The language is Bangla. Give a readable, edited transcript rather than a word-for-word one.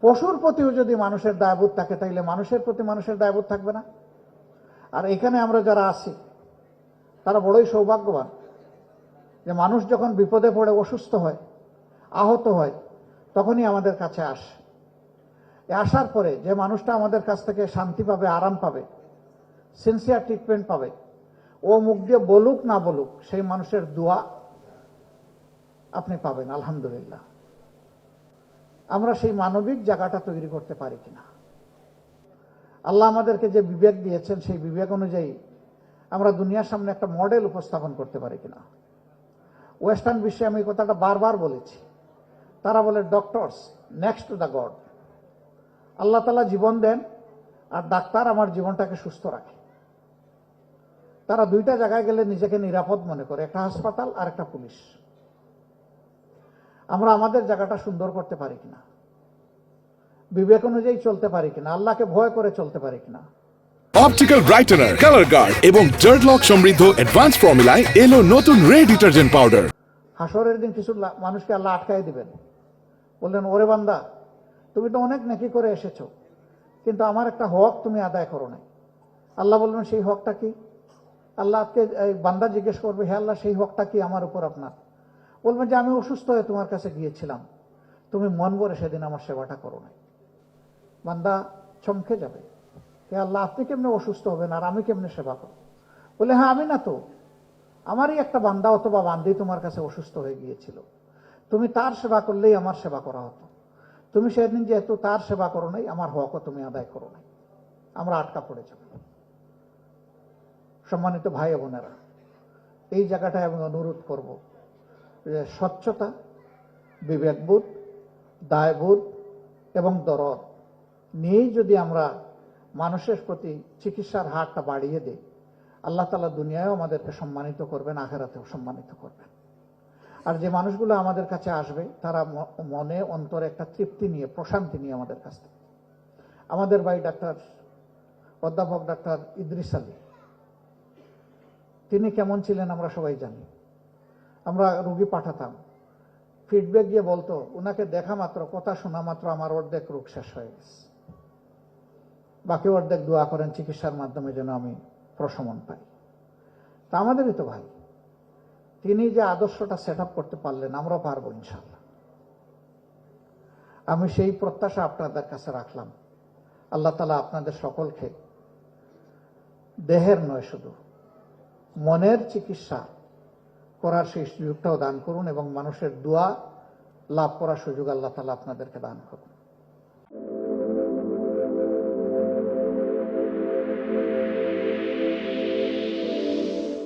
পশুর প্রতিও যদি মানুষের দায়বোধ থাকে তাইলে মানুষের প্রতি মানুষের দায়বোধ থাকবে না? আর এখানে আমরা যারা আছি তারা বড়ই সৌভাগ্যবান যে মানুষ যখন বিপদে পড়ে অসুস্থ হয়, আহত হয়, তখনই আমাদের কাছে আসে। আসার পরে যে মানুষটা আমাদের কাছ থেকে শান্তি পাবে, আরাম পাবে, সিনসিয়ার ট্রিটমেন্ট পাবে, ও মুখ দিয়ে বলুক না বলুক, সেই মানুষের দোয়া আপনি পাবেন। আলহামদুলিল্লাহ, আমরা সেই মানবিক জায়গাটা তৈরি করতে পারি কিনা? আল্লাহ আমাদেরকে যে বিবেক দিয়েছেন সেই বিবেক অনুযায়ী আমরা দুনিয়ার সামনে একটা মডেল উপস্থাপন করতে পারি কিনা? ওয়েস্টার্ন বিশ্বে আমি এই কথাটা বারবার বলেছি, তারা বলে doctors next to the God. Allah তাআলা জীবন দেন আর ডাক্তার আমার জীবনটাকে সুস্থ রাখে। তারা দুইটা জায়গায় গেলে নিজেকে নিরাপদ মনে করে, একটা হাসপাতাল আর একটা পুলিশ। আমরা আমাদের জায়গাটা সুন্দর করতে পারি কিনা? বিবেক অনুযায়ী চলতে পারি কিনা? আল্লাহকে ভয় করে চলতে পারি কিনা? অপটিক্যাল ব্রাইটেনার, কালার গার্ড এবং ডার্ট লক সমৃদ্ধ অ্যাডভান্স ফর্মুলায় এলো নতুন রে ডিটারজেন্ট পাউডার। হাসরের দিন কিছু মানুষকে আল্লাহ আটকায় দিবেন, বললেন ওরে বান্দা, তুমি তো অনেক নেকি করে এসেছো, কিন্তু আমার একটা হক তুমি আদায় করো নাই। আল্লাহ বলবেন সেই হকটা কি? আল্লাহকে বান্দা জিজ্ঞেস করবে, হে আল্লাহ সেই হকটা কি আমার উপর আপনার? বলবেন যে আমি অসুস্থ হয়ে তোমার কাছে গিয়েছিলাম, তুমি মন ভরে সেদিন আমার সেবাটা করো নাই। বান্দা চমকে যাবে, হে আল্লাহ আপনি কেমনে অসুস্থ হবেন আর আমি কেমনে সেবা করব? বলে হ্যাঁ আমি না তো, আমারই একটা বান্দা অথবা বান্দি তোমার কাছে অসুস্থ হয়ে গিয়েছিল, তুমি তার সেবা করলেই আমার সেবা করা হতো। তুমি সেদিন যেহেতু তার সেবা করো নাই, আমার হকও তুমি আদায় করো নাই, আমরা আটকা পড়ে যাব। সম্মানিত ভাই বোনেরা, এই জায়গাটায় আমি অনুরোধ করব যে স্বচ্ছতা, বিবেকবোধ, দায়বোধ এবং দরদ নিয়েই যদি আমরা মানুষের প্রতি চিকিৎসার হারটা বাড়িয়ে দিই, আল্লাহ তাআলা দুনিয়ায়ও আমাদেরকে সম্মানিত করবেন, আখিরাতেও সম্মানিত করবেন। আর যে মানুষগুলো আমাদের কাছে আসবে তারা মনে অন্তরে একটা তৃপ্তি নিয়ে, প্রশান্তি নিয়ে আমাদের কাছ থেকে। আমাদের ভাই ডাক্তার অধ্যাপক ডাক্তার ইদ্রিস আলী, তিনি কেমন ছিলেন আমরা সবাই জানি। আমরা রোগী পাঠাতাম, ফিডব্যাক দিয়ে বলতো ওনাকে দেখা মাত্র, কথা শোনা মাত্র আমার অর্ধেক রোগ শেষ হয়ে গেছে, বাকি অর্ধেক দোয়া করেন চিকিৎসার মাধ্যমে যেন আমি প্রশমন পাই। তা আমাদেরই তো ভাই, তিনি যে আদর্শটা সেট আপ করতে পারলেন, আমরাও পারবো ইনশাআল্লাহ। আমি সেই প্রত্যাশা আপনাদের কাছে রাখলাম। আল্লাহ তাআলা আপনাদের সকলকে দেহের নয় শুধু মনের চিকিৎসা করার সেই সুযোগটাও দান করুন এবং মানুষের দোয়া লাভ করার সুযোগ আল্লাহ তাআলা আপনাদেরকে দান করুন।